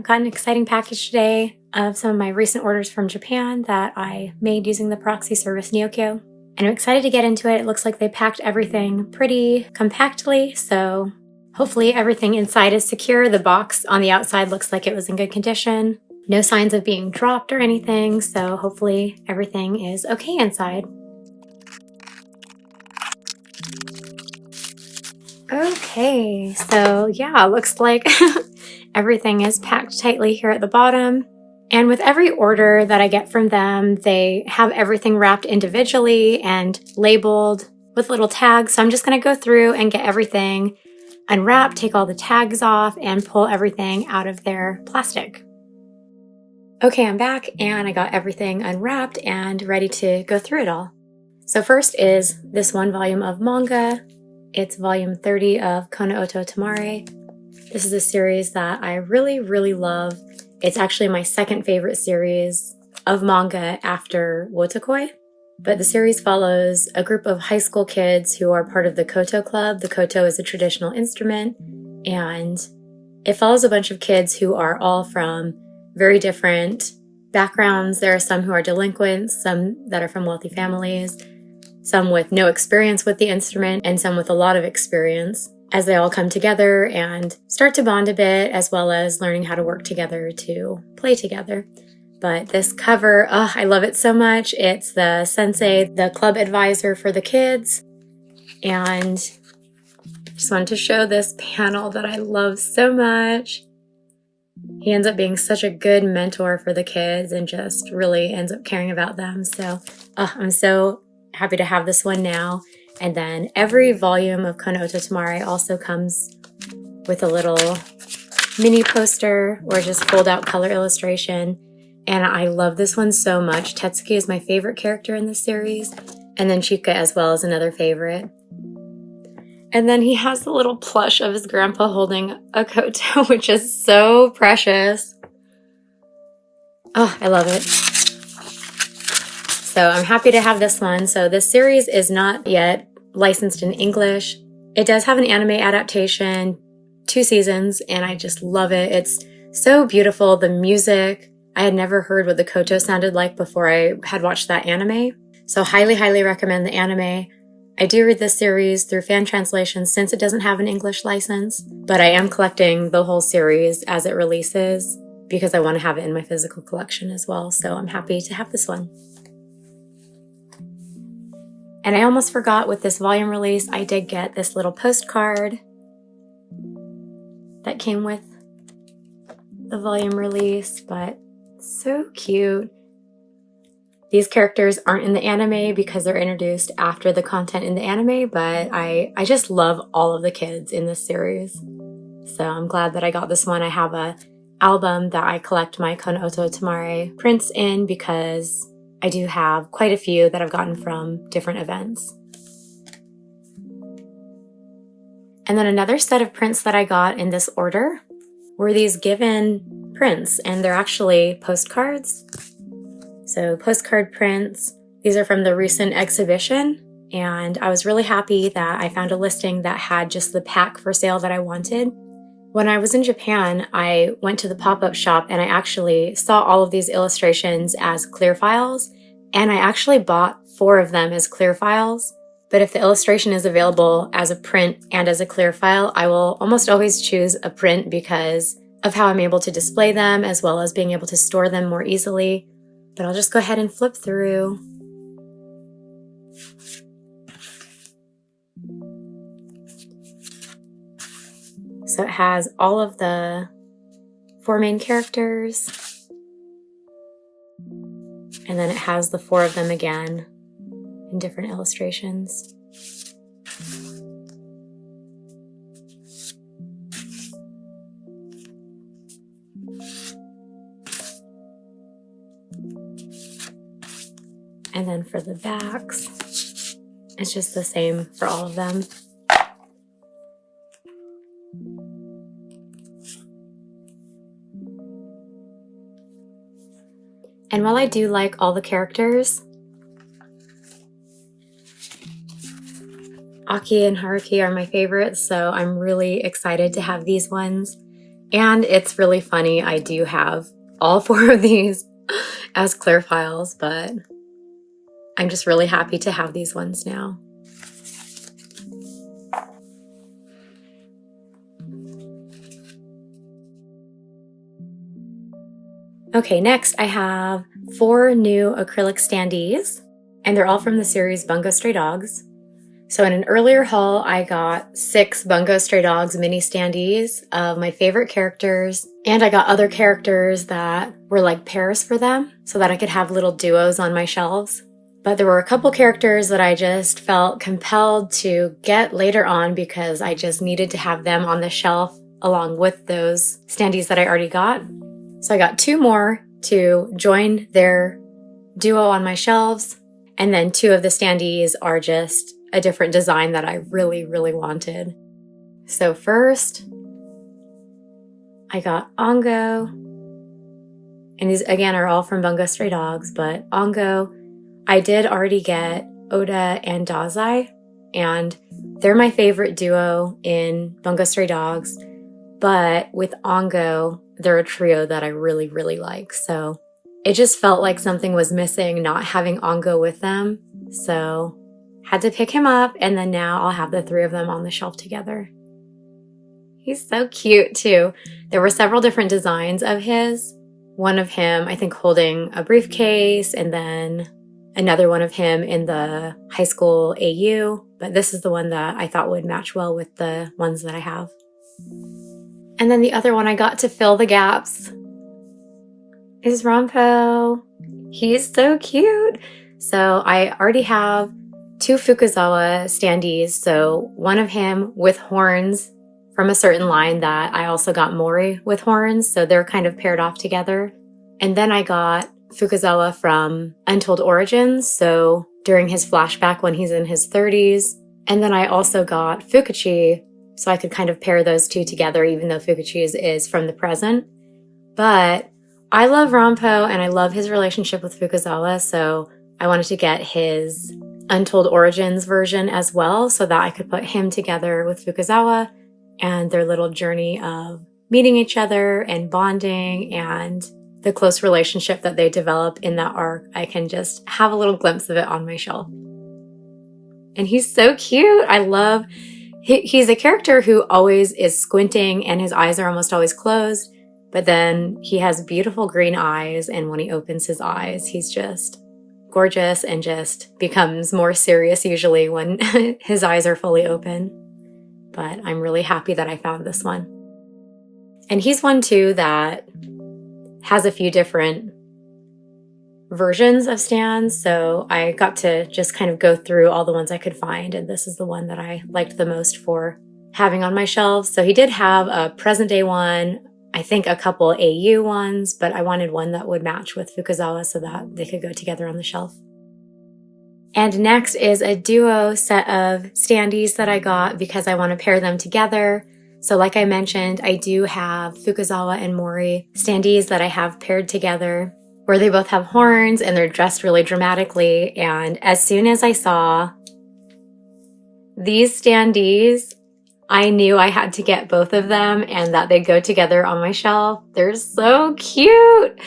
got an exciting package today of some of my recent orders from Japan that I made using the Proxy service Neokyo. And I'm excited to get into it. It looks like they packed everything pretty compactly, so hopefully everything inside is secure. The box on the outside looks like it was in good condition. No signs of being dropped or anything, so hopefully everything is okay inside. Okay, so yeah, looks like everything is packed tightly here at the bottom. And with every order that I get from them, they have everything wrapped individually and labeled with little tags. So I'm just going to go through and get everything unwrapped, take all the tags off, and pull everything out of their plastic. Okay, I'm back and I got everything unwrapped and ready to go through it all. So first is this one volume of manga. It's volume 30 of Oto Tomare. This is a series that I really, really love. It's actually my second favorite series of manga after Wotakoi. But the series follows a group of high school kids who are part of the koto club. The koto is a traditional instrument, and it follows a bunch of kids who are all from very different backgrounds. There are some who are delinquents, some that are from wealthy families, some with no experience with the instrument, and some with a lot of experience, as they all come together and start to bond a bit, as well as learning how to work together to play together. But this cover, I love it so much. It's the sensei, the club advisor for the kids. And just wanted to show this panel that I love so much. He ends up being such a good mentor for the kids and just really ends up caring about them. So I'm so happy to have this one now. And then every volume of Oto Tomare also comes with a little mini poster or just fold out color illustration. And I love this one so much. Tetsuki is my favorite character in this series. And then Chika as well is another favorite. And then he has the little plush of his grandpa holding a koto, which is so precious. Oh, I love it. So I'm happy to have this one. So this series is not yet licensed in English. It does have an anime adaptation, 2 seasons, and I just love it. It's so beautiful. The music, I had never heard what the koto sounded like before I had watched that anime. So highly, highly recommend the anime. I do read this series through fan translations since it doesn't have an English license, but I am collecting the whole series as it releases because I want to have it in my physical collection as well. So I'm happy to have this one. And I almost forgot, with this volume release, I did get this little postcard that came with the volume release, but so cute. These characters aren't in the anime because they're introduced after the content in the anime, but I just love all of the kids in this series. So I'm glad that I got this one. I have a album that I collect my Oto Tomare prints in because I do have quite a few that I've gotten from different events. And then another set of prints that I got in this order were these given prints, and they're actually postcards. So postcard prints, these are from the recent exhibition, and I was really happy that I found a listing that had just the pack for sale that I wanted. When I was in Japan, I went to the pop-up shop and I actually saw all of these illustrations as clear files, and I actually bought 4 of them as clear files. But if the illustration is available as a print and as a clear file, I will almost always choose a print because of how I'm able to display them as well as being able to store them more easily. But I'll just go ahead and flip through. So it has all of the 4 main characters, and then it has the 4 of them again in different illustrations. And then for the backs, it's just the same for all of them. And while I do like all the characters, Aki and Haruki are my favorites, so I'm really excited to have these ones. And it's really funny, I do have all 4 of these as clear files, but I'm just really happy to have these ones now. Okay, next I have 4 new acrylic standees, and they're all from the series Bungo Stray Dogs. So in an earlier haul, I got 6 Bungo Stray Dogs mini standees of my favorite characters, and I got other characters that were like pairs for them so that I could have little duos on my shelves. But there were a couple characters that I just felt compelled to get later on because I just needed to have them on the shelf along with those standees that I already got. So I got 2 more to join their duo on my shelves, and then 2 of the standees are just a different design that I really, really wanted. So first, I got Ongo, and these again are all from Bungo Stray Dogs, but Ongo, I did already get Oda and Dazai, and they're my favorite duo in Bungo Stray Dogs, but with Ongo, they're a trio that I really, really like. So it just felt like something was missing not having Ongo with them. So had to pick him up, and then now I'll have the 3 of them on the shelf together. He's so cute too. There were several different designs of his. One of him, I think, holding a briefcase, and then another one of him in the high school AU. But this is the one that I thought would match well with the ones that I have. And then the other one I got to fill the gaps is Rampo. He's so cute. So I already have 2 Fukuzawa standees. So one of him with horns from a certain line that I also got Mori with horns. So they're kind of paired off together. And then I got Fukuzawa from Untold Origins. So during his flashback when he's in his 30s. And then I also got Fukuchi, so I could kind of pair those 2 together, even though Fukuchi is from the present. But I love Rampo, and I love his relationship with Fukuzawa, so I wanted to get his Untold Origins version as well, so that I could put him together with Fukuzawa and their little journey of meeting each other and bonding and the close relationship that they develop in that arc. I can just have a little glimpse of it on my shelf. And he's so cute. I love... He's a character who always is squinting and his eyes are almost always closed, but then he has beautiful green eyes, and when he opens his eyes, he's just gorgeous and just becomes more serious usually when his eyes are fully open. But I'm really happy that I found this one. And he's one too that has a few different versions of stands, so I got to just kind of go through all the ones I could find, and this is the one that I liked the most for having on my shelves. So he did have a present day one, I think a couple AU ones, but I wanted one that would match with Fukuzawa so that they could go together on the shelf. And next is a duo set of standees that I got because I want to pair them together. So like I mentioned, I do have Fukuzawa and Mori standees that I have paired together, where they both have horns and they're dressed really dramatically. And as soon as I saw these standees, I knew I had to get both of them and that they'd go together on my shelf. They're so cute.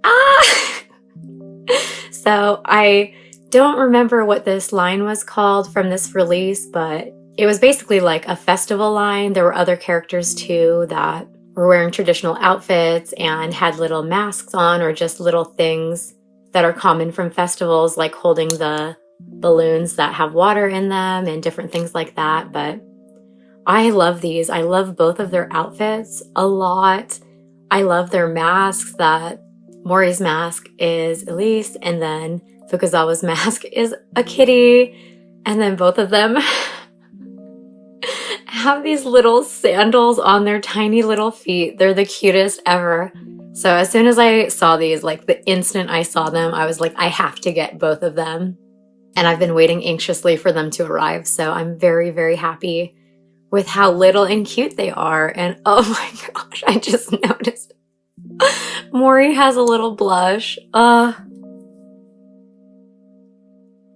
Ah! So I don't remember what this line was called from this release, but it was basically like a festival line. There were other characters too that were wearing traditional outfits and had little masks on, or just little things that are common from festivals, like holding the balloons that have water in them and different things like that. But I love these. I love both of their outfits a lot. I love their masks. That Mori's mask is Elise, and then Fukuzawa's mask is a kitty. And then both of them have these little sandals on their tiny little feet. They're the cutest ever. So as soon as I saw these, like the instant I saw them, I was like, I have to get both of them. And I've been waiting anxiously for them to arrive. So I'm very, very happy with how little and cute they are. And oh my gosh, I just noticed Mori has a little blush. And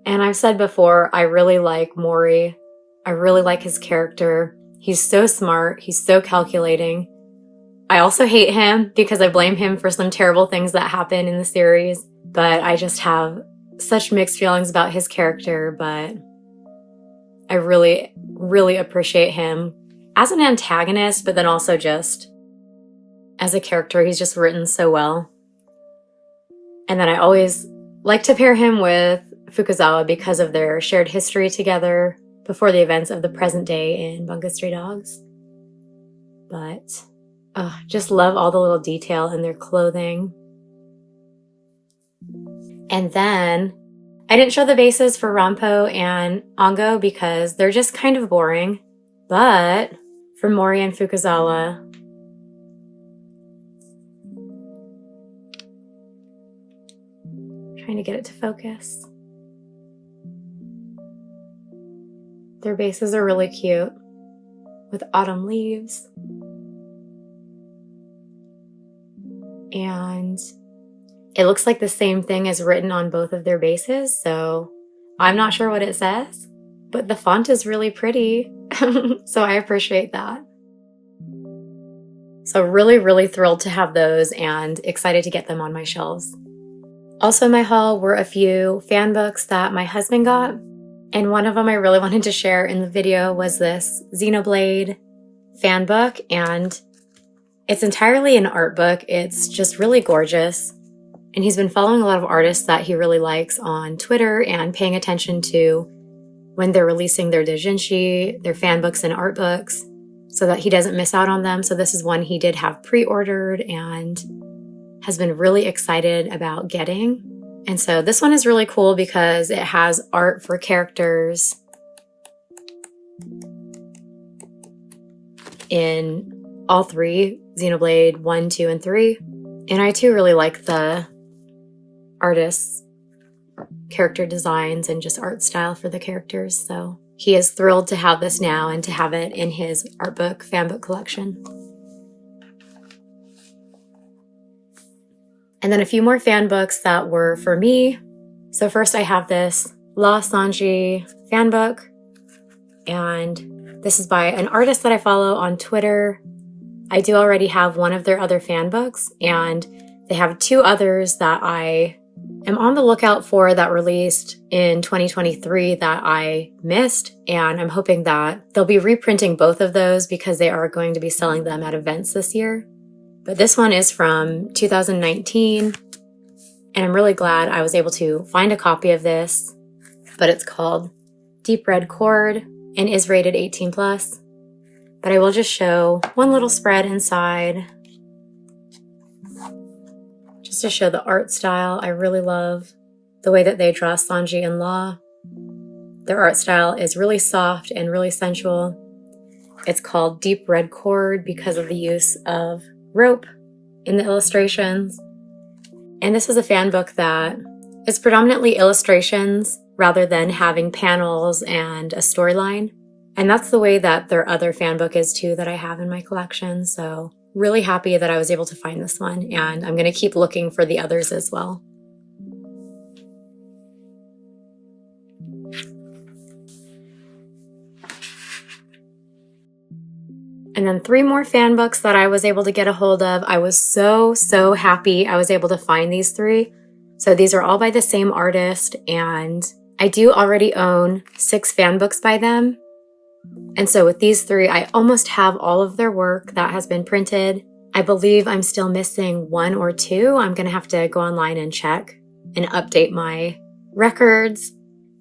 I've said before, I really like Mori. I really like his character. He's so smart. He's so calculating. I also hate him because I blame him for some terrible things that happen in the series, but I just have such mixed feelings about his character, but I really, really appreciate him as an antagonist, but then also just as a character. He's just written so well. And then I always like to pair him with Fukuzawa because of their shared history together before the events of the present day in Bungo Stray Dogs. But just love all the little detail in their clothing. And then I didn't show the bases for Rampo and Ongo because they're just kind of boring. But for Mori and Fukuzawa, trying to get it to focus. Their bases are really cute with autumn leaves. And it looks like the same thing is written on both of their bases, so I'm not sure what it says, but the font is really pretty, so I appreciate that. So really, really thrilled to have those and excited to get them on my shelves. Also in my haul were a few fan books that my husband got, and one of them I really wanted to share in the video was this Xenoblade fan book, and it's entirely an art book. It's just really gorgeous. And he's been following a lot of artists that he really likes on Twitter and paying attention to when they're releasing their doujinshi, their fan books and art books, so that he doesn't miss out on them. So this is one he did have pre-ordered and has been really excited about getting. And so this one is really cool because it has art for characters in all three, Xenoblade 1, 2, and 3. And I too really like the artists' character designs and just art style for the characters. So he is thrilled to have this now and to have it in his art book, fan book collection. And then a few more fan books that were for me. So first I have this La Sanji fan book. And this is by an artist that I follow on Twitter. I do already have one of their other fan books, and they have two others that I am on the lookout for that released in 2023 that I missed, and I'm hoping that they'll be reprinting both of those because they are going to be selling them at events this year. But this one is from 2019, and I'm really glad I was able to find a copy of this, but it's called Deep Red Cord and is rated 18+. But I will just show one little spread inside just to show the art style. I really love the way that they draw Sanji and Law. Their art style is really soft and really sensual. It's called Deep Red Cord because of the use of rope in the illustrations. And this is a fan book that is predominantly illustrations rather than having panels and a storyline. And that's the way that their other fan book is too that I have in my collection. So really happy that I was able to find this one, and I'm going to keep looking for the others as well. And then 3 more fan books that I was able to get a hold of. I was so happy I was able to find these 3. So these are all by the same artist, and I do already own 6 fan books by them. And so with these 3, I almost have all of their work that has been printed. I believe I'm still missing 1 or 2. I'm going to have to go online and check and update my records.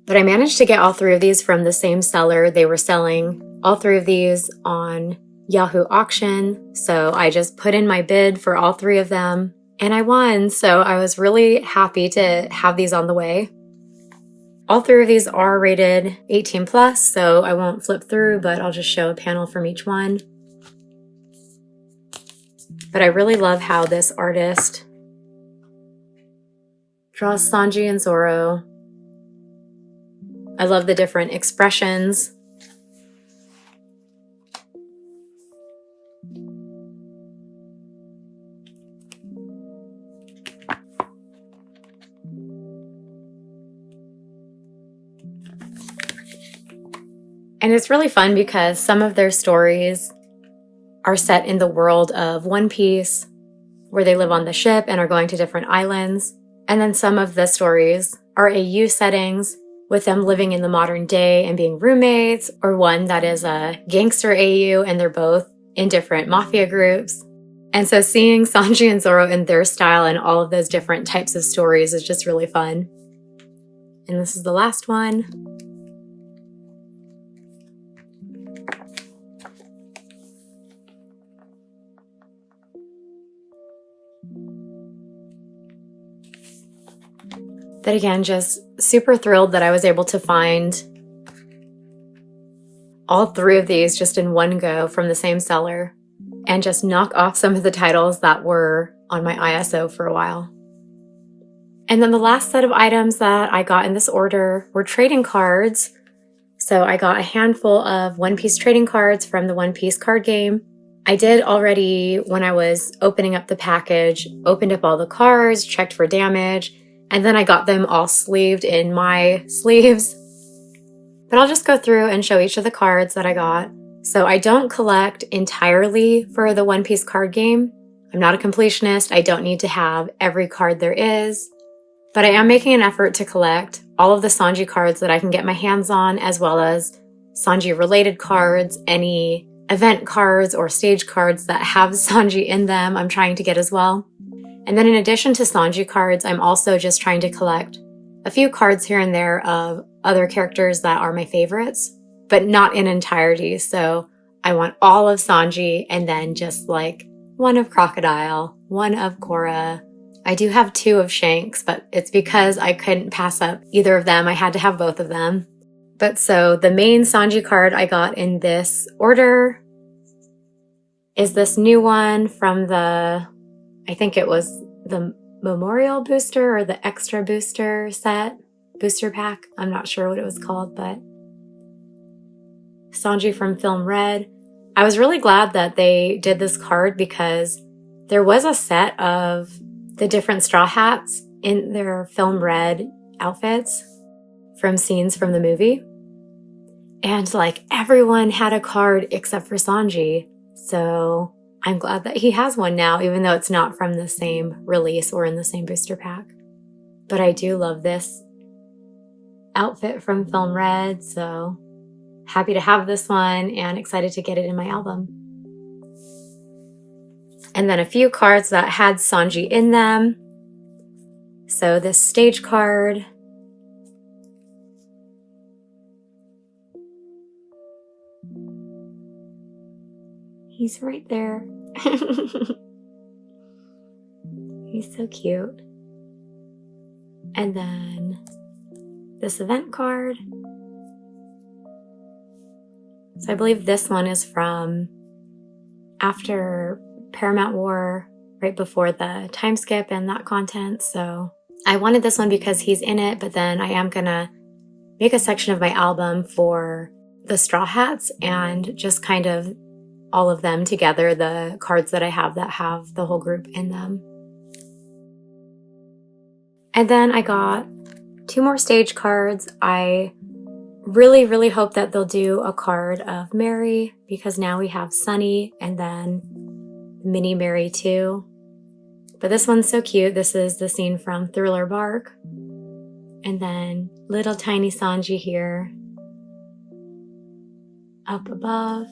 But I managed to get all 3 of these from the same seller. They were selling all 3 of these on Yahoo Auction. So I just put in my bid for all 3 of them and I won. So I was really happy to have these on the way. All 3 of these are rated 18+, so I won't flip through, but I'll just show a panel from each one. But I really love how this artist draws Sanji and Zoro. I love the different expressions. And it's really fun because some of their stories are set in the world of One Piece, where they live on the ship and are going to different islands. And then some of the stories are AU settings, with them living in the modern day and being roommates, or one that is a gangster AU and they're both in different mafia groups. And so seeing Sanji and Zoro in their style and all of those different types of stories is just really fun. And this is the last one. But again, just super thrilled that I was able to find all 3 of these just in one go from the same seller and just knock off some of the titles that were on my ISO for a while. And then the last set of items that I got in this order were trading cards. So I got a handful of One Piece trading cards from the One Piece card game. I did already, when I was opening up the package, opened up all the cards, checked for damage, and then I got them all sleeved in my sleeves. But I'll just go through and show each of the cards that I got. So I don't collect entirely for the One Piece card game. I'm not a completionist. I don't need to have every card there is. But I am making an effort to collect all of the Sanji cards that I can get my hands on, as well as Sanji-related cards, any event cards or stage cards that have Sanji in them I'm trying to get as well. And then in addition to Sanji cards, I'm also just trying to collect a few cards here and there of other characters that are my favorites, but not in entirety. So I want all of Sanji and then just like one of Crocodile, one of Korra. I do have 2 of Shanks, but it's because I couldn't pass up either of them. I had to have both of them. But so the main Sanji card I got in this order is this new one from the, I think it was the Memorial Booster or the Extra Booster set, booster pack. I'm not sure what it was called, but Sanji from Film Red. I was really glad that they did this card because there was a set of the different Straw Hats in their Film Red outfits from scenes from the movie. And like everyone had a card except for Sanji. So I'm glad that he has one now, even though it's not from the same release or in the same booster pack. But I do love this outfit from Film Red, so happy to have this one and excited to get it in my album. And then a few cards that had Sanji in them. So this stage card. He's right there. He's so cute. And then this event card. So I believe this one is from after Paramount War, right before the time skip and that content. So I wanted this one because he's in it, but then I am gonna make a section of my album for the Straw Hats and just kind of all of them together, the cards that I have that have the whole group in them. And then I got 2 more stage cards. I really, really hope that they'll do a card of Mary because now we have Sunny and then Mini Mary too. But this one's so cute. This is the scene from Thriller Bark. And then little tiny Sanji here up above.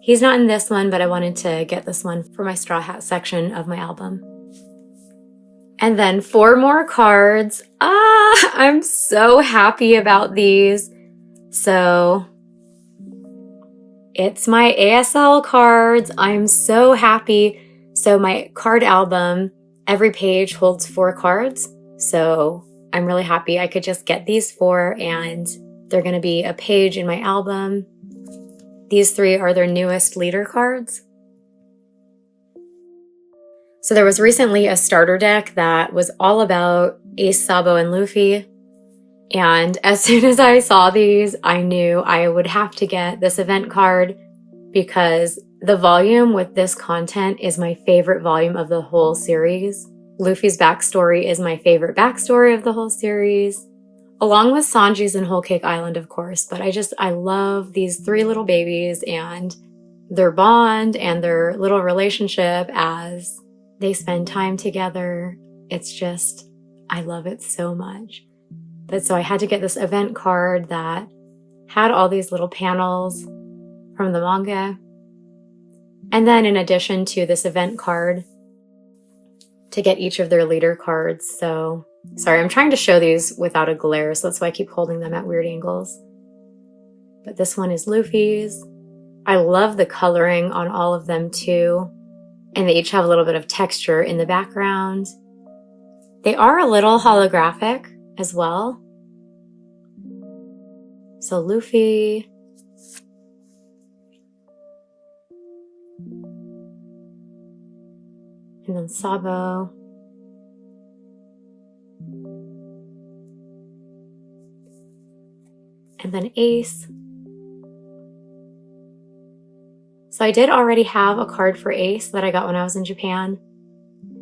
He's not in this one, but I wanted to get this one for my Straw Hat section of my album. And then 4 more cards. I'm so happy about these. So it's my ASL cards. I'm so happy. So my card album, every page holds 4 cards. So I'm really happy I could just get these 4 and they're going to be a page in my album. These 3 are their newest leader cards. So there was recently a starter deck that was all about Ace, Sabo, and Luffy. And as soon as I saw these, I knew I would have to get this event card because the volume with this content is my favorite volume of the whole series. Luffy's backstory is my favorite backstory of the whole series, along with Sanji's and Whole Cake Island, of course. But I love these 3 little babies and their bond and their little relationship as they spend time together. It's just, I love it so much. But so I had to get this event card that had all these little panels from the manga. And then in addition to this event card, to get each of their leader cards. So, sorry, I'm trying to show these without a glare, so that's why I keep holding them at weird angles. But this one is Luffy's. I love the coloring on all of them too. And they each have a little bit of texture in the background. They are a little holographic as well. So Luffy. And then Sabo. And then Ace. So I did already have a card for Ace that I got when I was in Japan.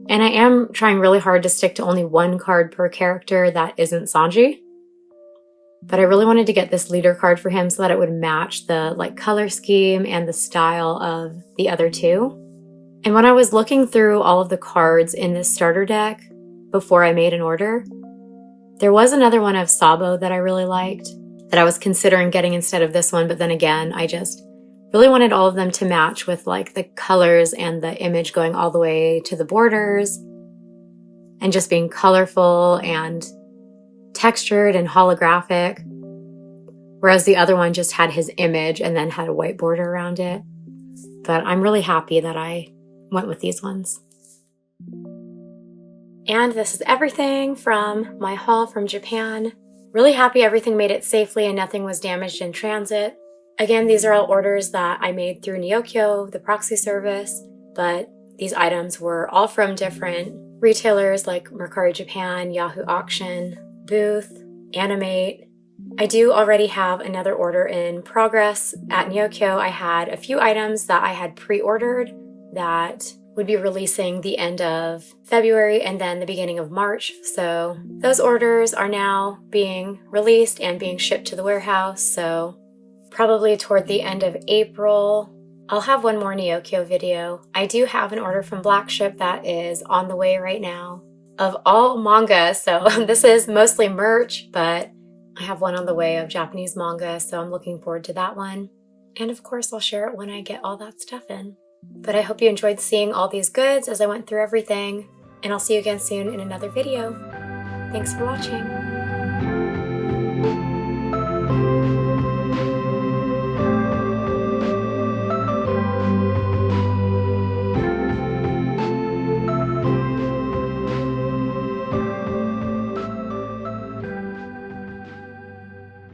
And I am trying really hard to stick to only one card per character that isn't Sanji. But I really wanted to get this leader card for him so that it would match the color scheme and the style of the other two. And when I was looking through all of the cards in this starter deck before I made an order, there was another one of Sabo that I really liked that I was considering getting instead of this one. But then again, I just really wanted all of them to match with the colors and the image going all the way to the borders and just being colorful and textured and holographic. Whereas the other one just had his image and then had a white border around it. But I'm really happy that I went with these ones. And this is everything from my haul from Japan. Really happy everything made it safely and nothing was damaged in transit. Again, these are all orders that I made through Neokyo, the Proxy service, but these items were all from different retailers like Mercari Japan, Yahoo Auction, Booth, Animate. I do already have another order in progress at Neokyo. I had a few items that I had pre-ordered that would be releasing the end of February and then the beginning of March. So those orders are now being released and being shipped to the warehouse. So probably toward the end of April, I'll have one more Neokyo video. I do have an order from Black Ship that is on the way right now of all manga. So this is mostly merch, but I have one on the way of Japanese manga. So I'm looking forward to that one. And of course, I'll share it when I get all that stuff in. But I hope you enjoyed seeing all these goods as I went through everything. And I'll see you again soon in another video. Thanks for watching.